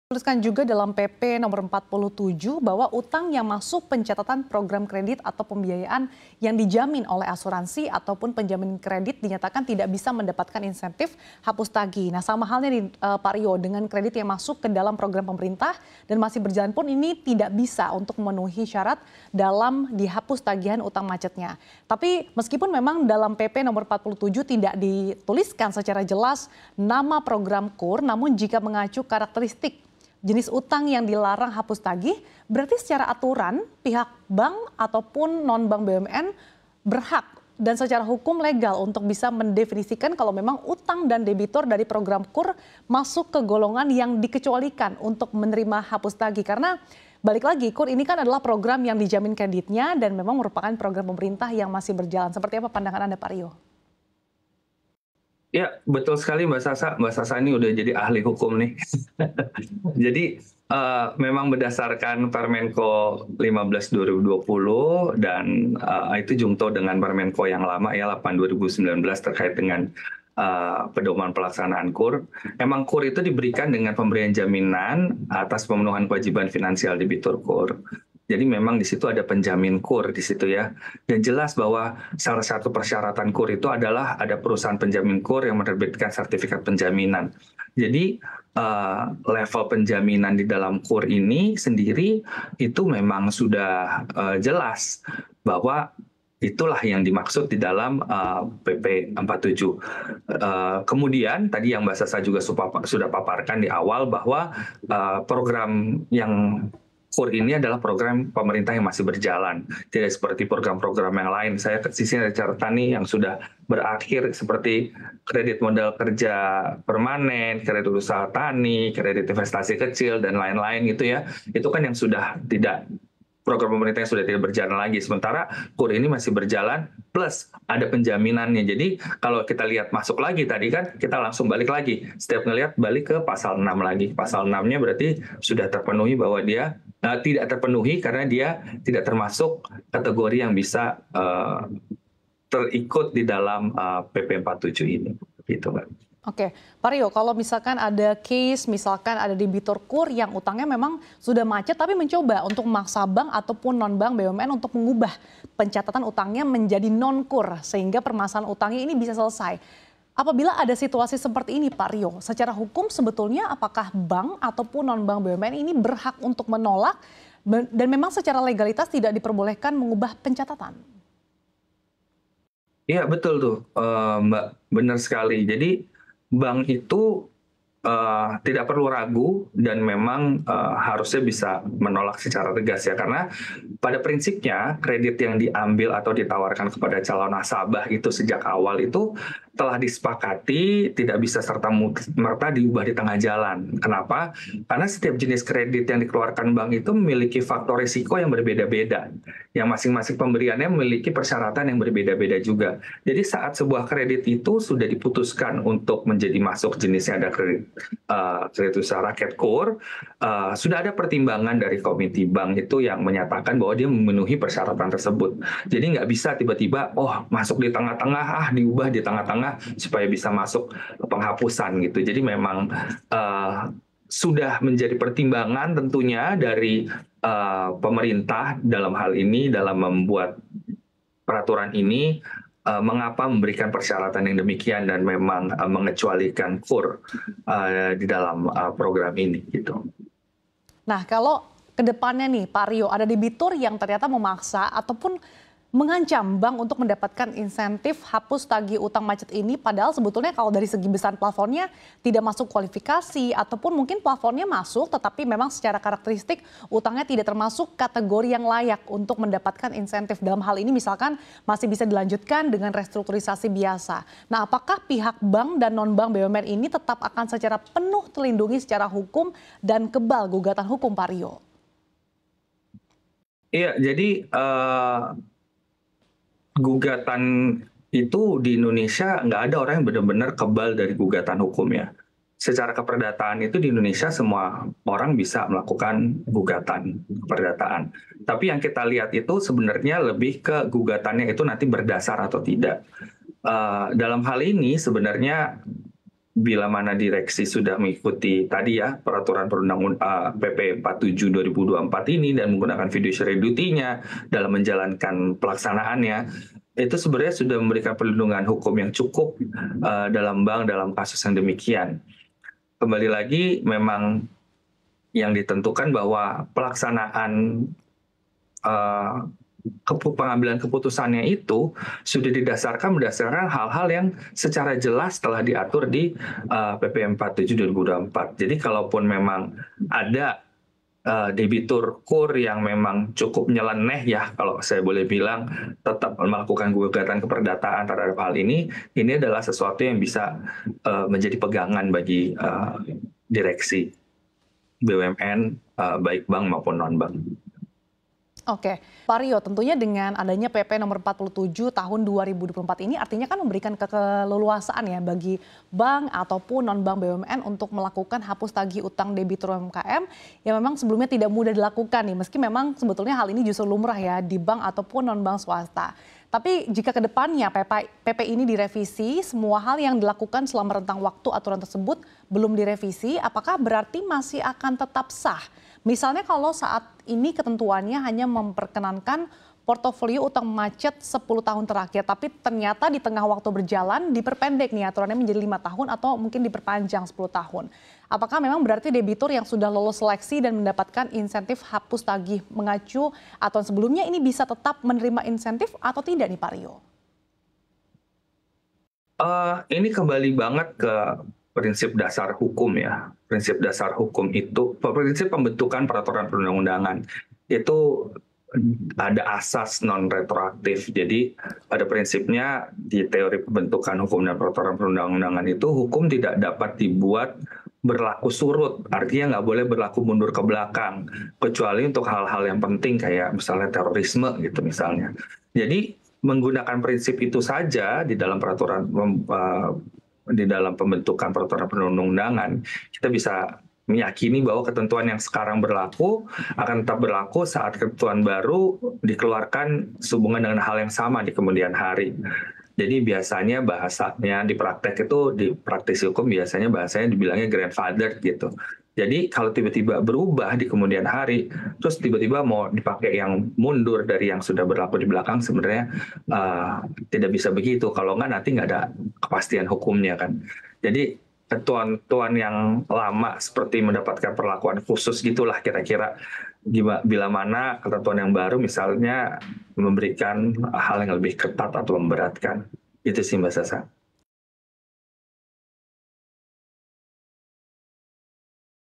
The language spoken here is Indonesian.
Tuliskan juga dalam PP nomor 47 bahwa utang yang masuk pencatatan program kredit atau pembiayaan yang dijamin oleh asuransi ataupun penjamin kredit dinyatakan tidak bisa mendapatkan insentif hapus tagih. Nah, sama halnya di Pak Rio dengan kredit yang masuk ke dalam program pemerintah dan masih berjalan pun ini tidak bisa untuk memenuhi syarat dalam dihapus tagihan utang macetnya. Tapi meskipun memang dalam PP nomor 47 tidak dituliskan secara jelas nama program KUR, namun jika mengacu karakteristik jenis utang yang dilarang hapus tagih, berarti secara aturan pihak bank ataupun non-bank BUMN berhak dan secara hukum legal untuk bisa mendefinisikan kalau memang utang dan debitur dari program KUR masuk ke golongan yang dikecualikan untuk menerima hapus tagih. Karena balik lagi, KUR ini kan adalah program yang dijamin kreditnya dan memang merupakan program pemerintah yang masih berjalan. Seperti apa pandangan Anda, Pak Rio? Ya, betul sekali Mbak Sasa. Mbak Sasa ini udah jadi ahli hukum nih. Jadi memang berdasarkan Permenko 15 2020 dan itu jungto dengan Permenko yang lama ya 8 2019 terkait dengan pedoman pelaksanaan KUR. Emang KUR itu diberikan dengan pemberian jaminan atas pemenuhan kewajiban finansial debitur KUR. Jadi memang di situ ada penjamin KUR di situ ya. Dan jelas bahwa salah satu persyaratan KUR itu adalah ada perusahaan penjamin KUR yang menerbitkan sertifikat penjaminan. Jadi level penjaminan di dalam KUR ini sendiri itu memang sudah jelas bahwa itulah yang dimaksud di dalam PP 47. Kemudian tadi yang Mbak Sasa juga sudah paparkan di awal bahwa program yang KUR ini adalah program pemerintah yang masih berjalan, tidak seperti program-program yang lain. Saya ke sisi ada catatan nih yang sudah berakhir seperti kredit modal kerja permanen, kredit usaha tani, kredit investasi kecil dan lain-lain gitu ya. Itu kan yang sudah tidak, program pemerintah yang sudah tidak berjalan lagi. Sementara KUR ini masih berjalan plus ada penjaminannya. Jadi kalau kita lihat masuk lagi tadi kan kita langsung balik lagi. Setiap ngelihat balik ke pasal 6 lagi. Pasal 6-nya berarti sudah terpenuhi bahwa dia tidak terpenuhi karena dia tidak termasuk kategori yang bisa terikut di dalam PP 47 ini. Gitu, Mbak. Oke, Pak Rio, kalau misalkan ada case, misalkan ada debitur KUR yang utangnya memang sudah macet tapi mencoba untuk memaksa bank ataupun non-bank BUMN untuk mengubah pencatatan utangnya menjadi non-KUR sehingga permasalahan utangnya ini bisa selesai. Apabila ada situasi seperti ini, Pak Rio, secara hukum sebetulnya apakah bank ataupun non-bank BUMN ini berhak untuk menolak dan memang secara legalitas tidak diperbolehkan mengubah pencatatan? Iya betul tuh Mbak, benar sekali. Jadi bank itu tidak perlu ragu dan memang harusnya bisa menolak secara tegas ya, karena pada prinsipnya kredit yang diambil atau ditawarkan kepada calon nasabah itu sejak awal itu telah disepakati tidak bisa serta-merta diubah di tengah jalan. Kenapa? Karena setiap jenis kredit yang dikeluarkan bank itu memiliki faktor risiko yang berbeda-beda. Yang masing-masing pemberiannya memiliki persyaratan yang berbeda-beda juga. Jadi saat sebuah kredit itu sudah diputuskan untuk menjadi masuk jenisnya ada kredit usaha rakyat KUR, sudah ada pertimbangan dari komite bank itu yang menyatakan bahwa dia memenuhi persyaratan tersebut. Jadi nggak bisa tiba-tiba, masuk di tengah-tengah, diubah di tengah-tengah supaya bisa masuk penghapusan gitu. Jadi memang sudah menjadi pertimbangan tentunya dari pemerintah dalam hal ini dalam membuat peraturan ini. Mengapa memberikan persyaratan yang demikian dan memang mengecualikan KUR di dalam program ini gitu. Nah, kalau ke depannya nih Pak Rio, ada debitur yang ternyata memaksa ataupun mengancam bank untuk mendapatkan insentif hapus tagih utang macet ini, padahal sebetulnya kalau dari segi besar plafonnya tidak masuk kualifikasi ataupun mungkin plafonnya masuk tetapi memang secara karakteristik utangnya tidak termasuk kategori yang layak untuk mendapatkan insentif. Dalam hal ini misalkan masih bisa dilanjutkan dengan restrukturisasi biasa. Nah, apakah pihak bank dan non-bank BUMN ini tetap akan secara penuh terlindungi secara hukum dan kebal gugatan hukum, Pak Rio? Iya, jadi gugatan itu di Indonesia nggak ada orang yang benar-benar kebal dari gugatan hukumnya. Secara keperdataan itu di Indonesia semua orang bisa melakukan gugatan keperdataan. Tapi yang kita lihat itu sebenarnya lebih ke gugatannya itu nanti berdasar atau tidak. Dalam hal ini sebenarnya bila mana direksi sudah mengikuti tadi ya peraturan PP 47 2024 ini dan menggunakan fiduciary duty-nya dalam menjalankan pelaksanaannya, itu sebenarnya sudah memberikan perlindungan hukum yang cukup dalam bank dalam kasus yang demikian. Kembali lagi, memang yang ditentukan bahwa pelaksanaan pengambilan keputusannya itu sudah berdasarkan hal-hal yang secara jelas telah diatur di PP 47 2024. Jadi kalaupun memang ada debitur kur yang memang cukup nyeleneh ya, kalau saya boleh bilang, tetap melakukan gugatan keperdataan terhadap hal ini adalah sesuatu yang bisa menjadi pegangan bagi direksi BUMN, baik bank maupun non-bank. Oke, Pak Rio, tentunya dengan adanya PP nomor 47 tahun 2024 ini artinya kan memberikan keleluasaan ya bagi bank ataupun non-bank BUMN untuk melakukan hapus tagih utang debitur UMKM yang memang sebelumnya tidak mudah dilakukan nih, meski memang sebetulnya hal ini justru lumrah ya di bank ataupun non-bank swasta. Tapi jika ke depannya PP ini direvisi, semua hal yang dilakukan selama rentang waktu aturan tersebut belum direvisi, apakah berarti masih akan tetap sah? Misalnya kalau saat ini ketentuannya hanya memperkenankan portofolio utang macet 10 tahun terakhir, tapi ternyata di tengah waktu berjalan diperpendek nih aturannya menjadi 5 tahun atau mungkin diperpanjang 10 tahun. Apakah memang berarti debitur yang sudah lolos seleksi dan mendapatkan insentif hapus tagih mengacu aturan sebelumnya ini bisa tetap menerima insentif atau tidak nih Pak Rio? Ini kembali banget ke prinsip dasar hukum ya. Prinsip dasar hukum itu, prinsip pembentukan peraturan perundang-undangan itu ada asas non-retroaktif. Jadi pada prinsipnya di teori pembentukan hukum dan peraturan perundang-undangan itu hukum tidak dapat dibuat berlaku surut. Artinya nggak boleh berlaku mundur ke belakang. Kecuali untuk hal-hal yang penting kayak misalnya terorisme gitu misalnya. Jadi menggunakan prinsip itu saja di dalam peraturan di dalam pembentukan peraturan perundang-undangan, kita bisa meyakini bahwa ketentuan yang sekarang berlaku akan tetap berlaku saat ketentuan baru dikeluarkan sehubungan dengan hal yang sama di kemudian hari. Jadi biasanya bahasanya di praktek itu, di praktisi hukum biasanya bahasanya dibilangnya grandfather gitu. Jadi kalau tiba-tiba berubah di kemudian hari, terus tiba-tiba mau dipakai yang mundur dari yang sudah berlaku di belakang, sebenarnya tidak bisa begitu. Kalau nggak nanti nggak ada kepastian hukumnya kan. Jadi ketentuan yang lama seperti mendapatkan perlakuan khusus gitulah kira-kira. Bila mana ketentuan yang baru misalnya memberikan hal yang lebih ketat atau memberatkan. Itu sih Mbak Sasa.